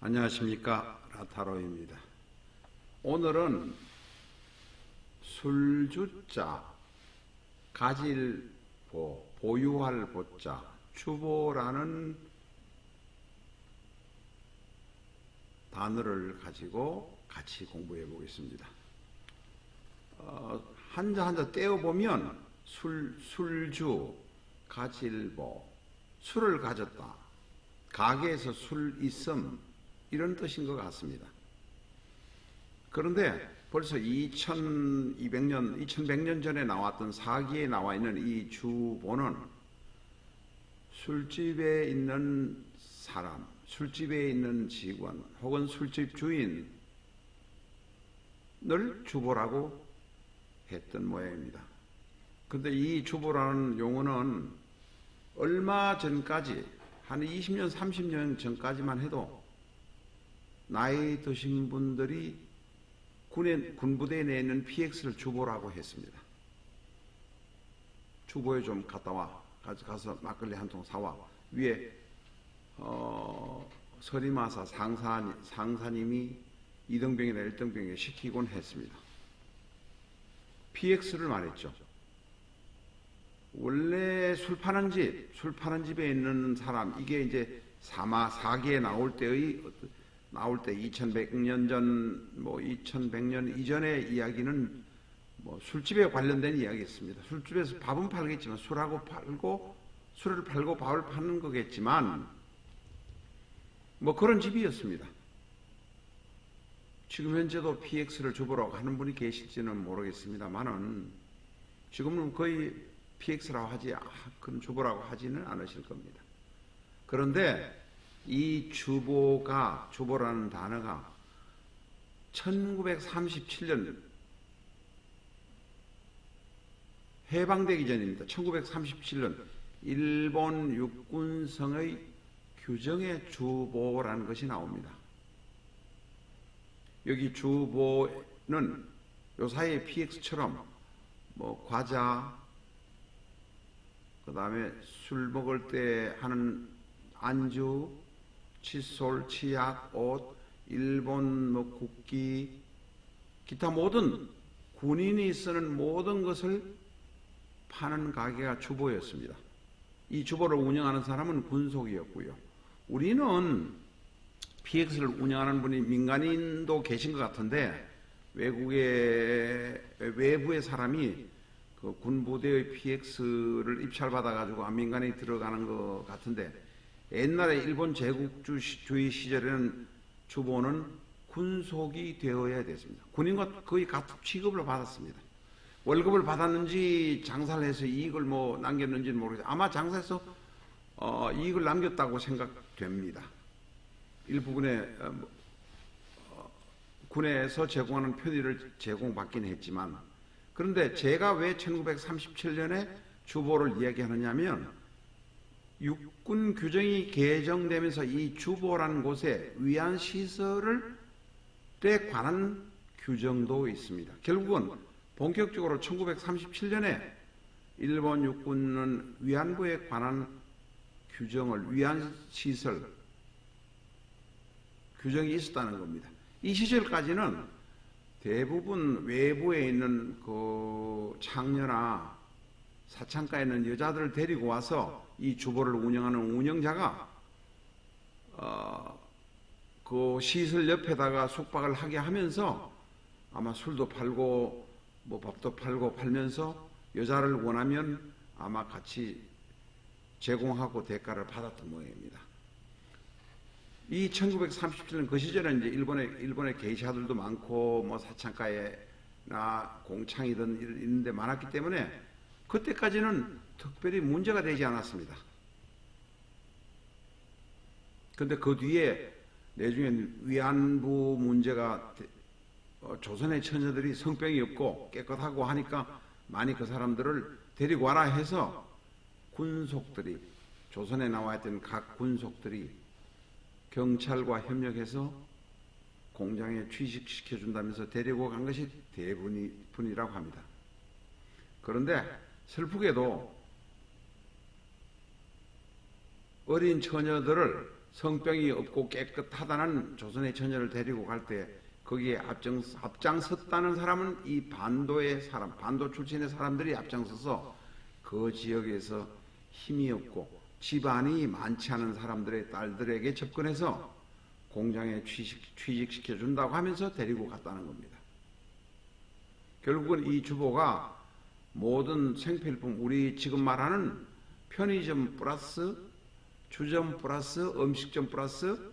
안녕하십니까, 라타로입니다. 오늘은 술주자, 가질 보유할 보자, 주보라는 단어를 가지고 같이 공부해 보겠습니다. 한자 한자 떼어보면 술주, 가질보, 술을 가졌다, 가게에서 술 있음, 이런 뜻인 것 같습니다. 그런데 벌써 2100년 전에 나왔던 사기에 나와 있는 이 주보는 술집에 있는 사람, 술집에 있는 직원 혹은 술집 주인을 주보라고 했던 모양입니다. 그런데 이 주보라는 용어는 얼마 전까지, 한 20년, 30년 전까지만 해도 나이 드신 분들이 군부대에 내는 PX를 주보라고 했습니다. 주보에 좀 갔다 와. 가서 막걸리 한 통 사와. 위에 서리마사 상사님이 2등병이나 1등병에 시키곤 했습니다. PX를 말했죠. 원래 술 파는 집에 있는 사람, 이게 이제 사기에 나올 때 2100년 전, 2100년 이전의 이야기는 술집에 관련된 이야기였습니다. 술집에서 밥은 팔겠지만 술을 팔고 밥을 파는 거겠지만 그런 집이었습니다. 지금 현재도 PX를 주보라고 하는 분이 계실지는 모르겠습니다만은 지금은 거의 PX라고 그런 주보라고 하지는 않으실 겁니다. 그런데 이 주보라는 단어가 1937년 해방되기 전입니다. 1937년 일본 육군성의 규정에 주보라는 것이 나옵니다. 여기 주보는 요사이의 PX처럼 과자, 그 다음에 술 먹을 때 하는 안주, 칫솔, 치약, 옷, 일본 국기, 기타 모든 군인이 쓰는 모든 것을 파는 가게가 주보였습니다. 이 주보를 운영하는 사람은 군속이었고요. 우리는 PX를 운영하는 분이 민간인도 계신 것 같은데 외부의 사람이 그 군부대의 PX를 입찰받아가지고 민간인이 들어가는 것 같은데 옛날에 일본 제국주의 시절에는 주보는 군속이 되어야 됐습니다. 군인과 거의 같은 취급을 받았습니다. 월급을 받았는지 장사를 해서 이익을 남겼는지는 모르겠어요. 아마 장사해서 이익을 남겼다고 생각됩니다. 일부분의 군에서 제공하는 편의를 제공받긴 했지만, 그런데 제가 왜 1937년에 주보를 이야기하느냐면 육군 규정이 개정되면서 이 주보라는 곳에 위안시설에 관한 규정도 있습니다. 결국은 본격적으로 1937년에 일본 육군은 위안부에 관한 위안시설 규정이 있었다는 겁니다. 이 시절까지는 대부분 외부에 있는 그 창녀나 사창가에 있는 여자들을 데리고 와서 이 주보를 운영하는 운영자가 그 시설 옆에다가 숙박을 하게 하면서 아마 술도 팔고 밥도 팔면서 여자를 원하면 아마 같이 제공하고 대가를 받았던 모양입니다. 이 1937년 그 시절에 이제 일본의 게이샤들도 많고 사창가에나 공창이든 이런 데 많았기 때문에 그때까지는 특별히 문제가 되지 않았습니다. 그런데 그 뒤에 나중에 위안부 문제가 조선의 처녀들이 성병이 없고 깨끗하고 하니까 많이 그 사람들을 데리고 와라 해서 군속들이, 조선에 나와 있던 각 군속들이 경찰과 협력해서 공장에 취직시켜준다면서 데리고 간 것이 대부분이라고 합니다. 그런데 슬프게도 어린 처녀들을 성병이 없고 깨끗하다는 조선의 처녀를 데리고 갈 때 거기에 앞장섰다는 사람은 이 반도의 사람, 반도 출신의 사람들이 앞장서서 그 지역에서 힘이 없고 집안이 많지 않은 사람들의 딸들에게 접근해서 공장에 취직시켜 준다고 하면서 데리고 갔다는 겁니다. 결국은 이 주보가 모든 생필품, 우리 지금 말하는 편의점 플러스 주점 플러스 음식점 플러스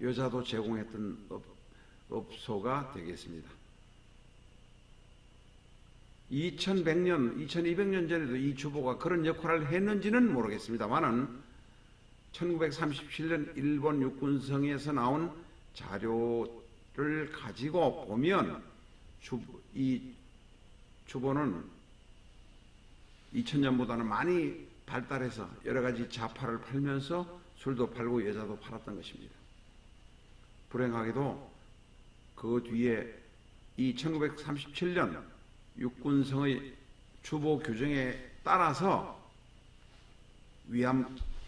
여자도 제공했던 업소가 되겠습니다. 2100년, 2200년 전에도 이 주보가 그런 역할을 했는지는 모르겠습니다만은 1937년 일본 육군성에서 나온 자료를 가지고 보면 이 주보는 2000년보다는 많이 발달해서 여러 가지 자파를 팔면서 술도 팔고 여자도 팔았던 것입니다. 불행하게도 그 뒤에 이 1937년 육군성의 주보 규정에 따라서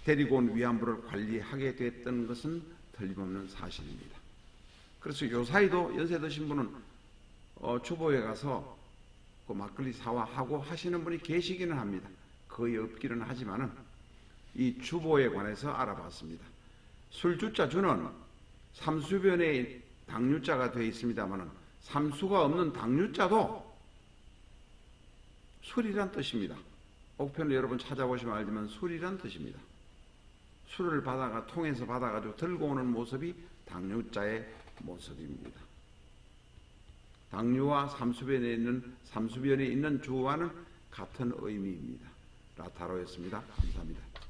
데리고 온 위안부를 관리하게 됐던 것은 틀림없는 사실입니다. 그래서 요 사이도 연세 드신 분은 주보에 가서 그 막걸리 사와하고 하시는 분이 계시기는 합니다. 거의 없기는 하지만은 이 주보에 관해서 알아봤습니다. 술주자 주는 삼수변에 당류자가 되어 있습니다만은 삼수가 없는 당류자도 술이란 뜻입니다. 옥편을 여러분 찾아보시면 알지만 술이란 뜻입니다. 술을 통에서 받아가지고 들고 오는 모습이 당류자의 모습입니다. 당류와 삼수변에 있는 주와는 같은 의미입니다. 라타로였습니다. 감사합니다.